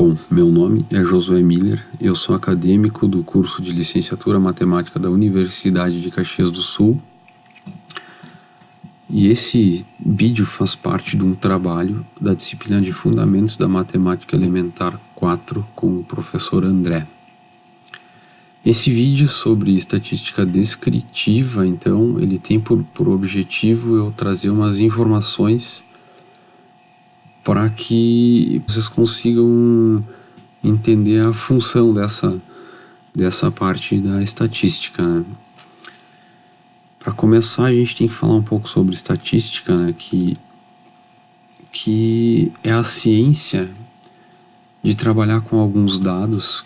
Bom, meu nome é Josué Miller, eu sou acadêmico do curso de Licenciatura Matemática da Universidade de Caxias do Sul e esse vídeo faz parte de um trabalho da disciplina de Fundamentos da Matemática Elementar 4 com o professor André. Esse vídeo sobre estatística descritiva, então, ele tem por objetivo eu trazer umas informações para que vocês consigam entender a função dessa parte da estatística, né? Para começar, a gente tem que falar um pouco sobre estatística, né? Que é a ciência de trabalhar com alguns dados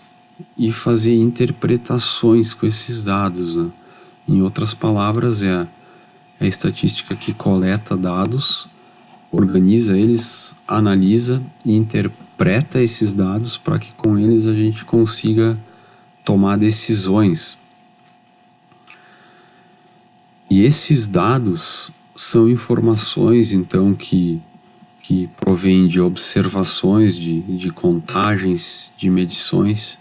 e fazer interpretações com esses dados, né? Em outras palavras, é a estatística que coleta dados, organiza eles, analisa e interpreta esses dados para que com eles a gente consiga tomar decisões. E esses dados são informações, então, que provêm de observações, de contagens, de medições,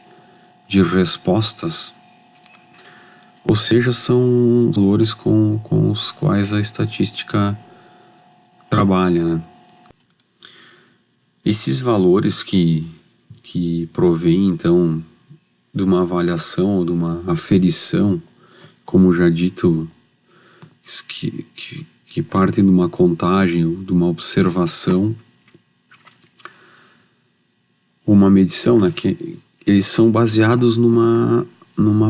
de respostas. Ou seja, são valores com os quais a estatística trabalha, né? Esses valores que provêm, então, de uma avaliação ou de uma aferição, como já dito, que partem de uma contagem ou de uma observação, uma medição, né, que eles são baseados numa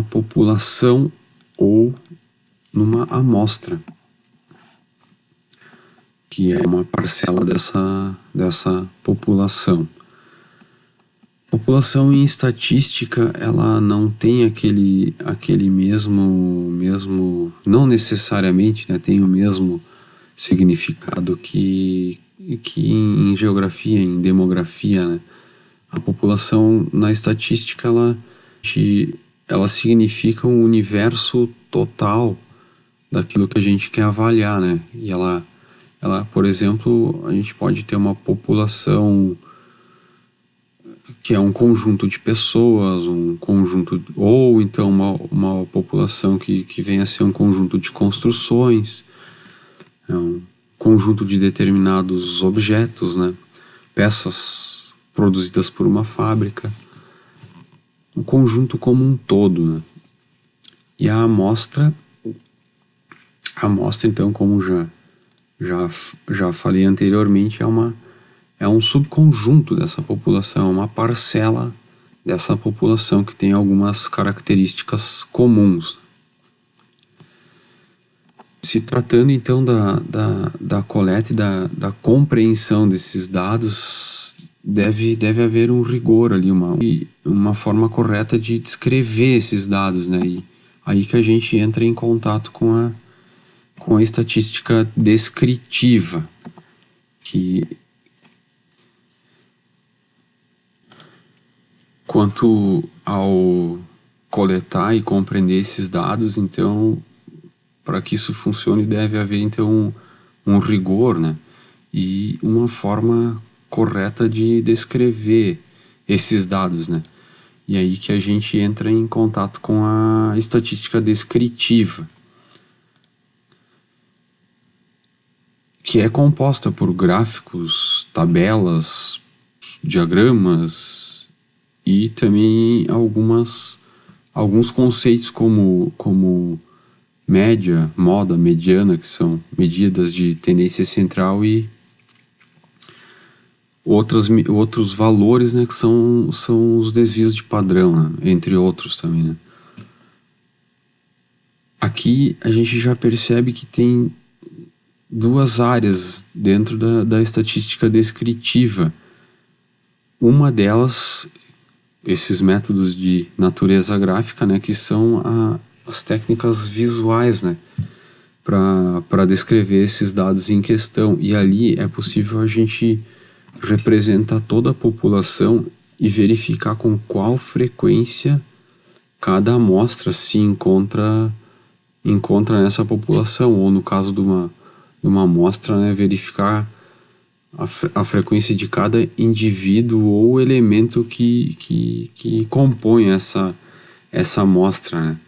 população ou numa amostra, que é uma parcela dessa população. População em estatística, ela não tem aquele mesmo, não necessariamente, né, tem o mesmo significado que em geografia, em demografia, né? A população na estatística, ela significa um universo total daquilo que a gente quer avaliar, né? E ela, por exemplo, a gente pode ter uma população que é um conjunto de pessoas, ou então uma população que venha a ser um conjunto de construções, um conjunto de determinados objetos, né? Peças produzidas por uma fábrica, um conjunto como um todo, né? E a amostra então, como já falei anteriormente, é um subconjunto dessa população, uma parcela dessa população que tem algumas características comuns. Se tratando então da coleta e da compreensão desses dados, deve haver um rigor ali, uma forma correta de descrever esses dados, né? E aí que a gente entra em contato com a estatística descritiva, que quanto ao coletar e compreender esses dados, então, para que isso funcione, deve haver então um rigor, né? E uma forma correta de descrever esses dados, né? E aí que a gente entra em contato com a estatística descritiva, que é composta por gráficos, tabelas, diagramas e também alguns conceitos como média, moda, mediana, que são medidas de tendência central, e outros valores, né, que são os desvios de padrão, né, entre outros também, né. Aqui a gente já percebe que tem duas áreas dentro da estatística descritiva. Uma delas, esses métodos de natureza gráfica, né, que são as técnicas visuais, né, para descrever esses dados em questão. E ali é possível a gente representar toda a população e verificar com qual frequência cada amostra se encontra nessa população, ou no caso de uma amostra, né, verificar a frequência de cada indivíduo ou elemento que compõe essa amostra, né?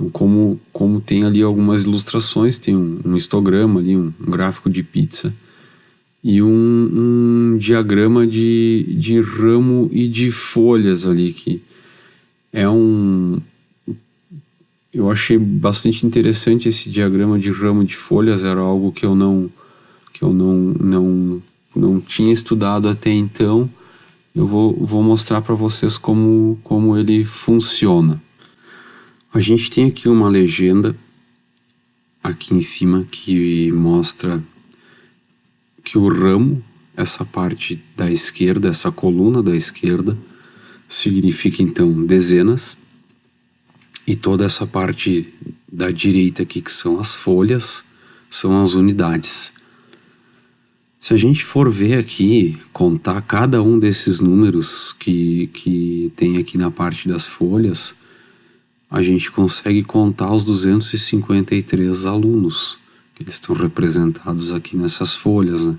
Então, como tem ali algumas ilustrações, tem um histograma ali, um gráfico de pizza e um diagrama de ramo e de folhas ali, que é eu achei bastante interessante esse diagrama de ramo de folhas, era algo que eu não tinha estudado até então. Eu vou mostrar para vocês como ele funciona. A gente tem aqui uma legenda aqui em cima que mostra que o ramo, essa parte da esquerda, essa coluna da esquerda, significa então dezenas, e toda essa parte da direita aqui, que são as folhas, são as unidades. Se a gente for ver aqui, contar cada um desses números que tem aqui na parte das folhas, a gente consegue contar os 253 alunos que eles estão representados aqui nessas folhas, né?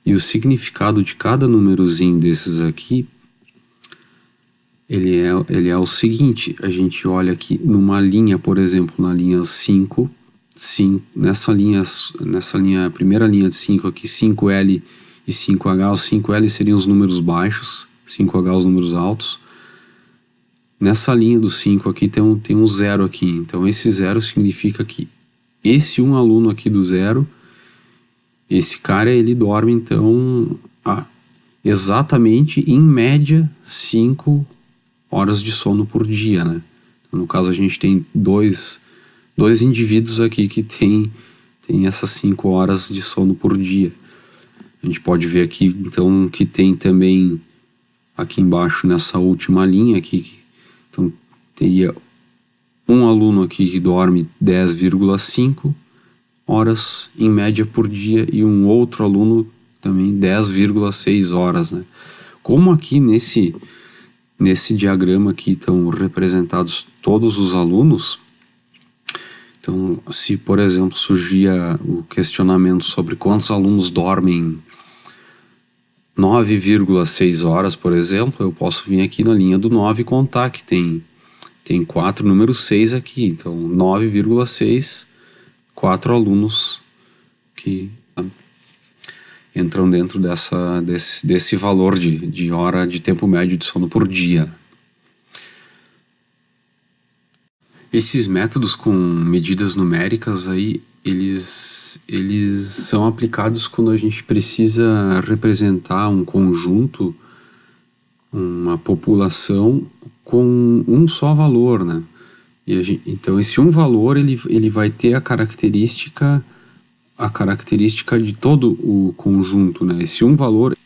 E o significado de cada númerozinho desses aqui, ele é o seguinte: a gente olha aqui numa linha, por exemplo, na linha 5, nessa linha, a primeira linha de 5 aqui, 5L e 5H, os 5L seriam os números baixos, 5H os números altos. Nessa linha do 5 aqui tem um zero aqui, então esse zero significa que esse um aluno aqui do zero, esse cara, ele dorme então exatamente, em média, 5 horas de sono por dia, né? Então, no caso, a gente tem dois indivíduos aqui que tem essas 5 horas de sono por dia. A gente pode ver aqui, então, que tem também aqui embaixo, nessa última linha aqui, então teria um aluno aqui que dorme 10,5 horas em média por dia e um outro aluno também 10,6 horas, né? Como aqui nesse diagrama aqui estão representados todos os alunos, então se, por exemplo, surgia o questionamento sobre quantos alunos dormem 9,6 horas, por exemplo, eu posso vir aqui na linha do 9 e contar que tem 4 números 6 aqui, então 9,6, 4 alunos que entram dentro desse valor de hora de tempo médio de sono por dia. Esses métodos com medidas numéricas aí, eles são aplicados quando a gente precisa representar um conjunto, uma população com um só valor, né? Então esse um valor ele vai ter a característica de todo o conjunto, né? Esse um valor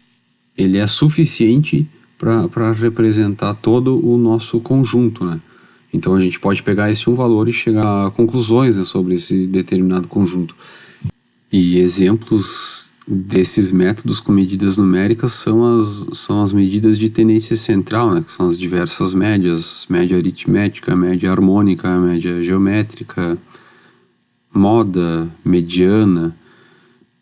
ele é suficiente para representar todo o nosso conjunto, né? Então a gente pode pegar esse um valor e chegar a conclusões, né, sobre esse determinado conjunto. E exemplos desses métodos com medidas numéricas são as medidas de tendência central, né, que são as diversas médias, média aritmética, média harmônica, média geométrica, moda, mediana.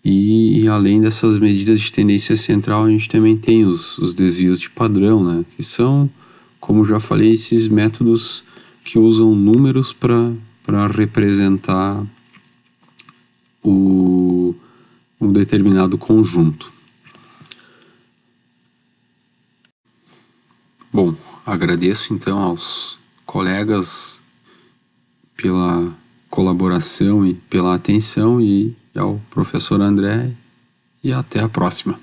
E além dessas medidas de tendência central, a gente também tem os desvios de padrão, né, que são, como já falei, esses métodos que usam números para representar um determinado conjunto. Bom, agradeço então aos colegas pela colaboração e pela atenção, e ao professor André, e até a próxima.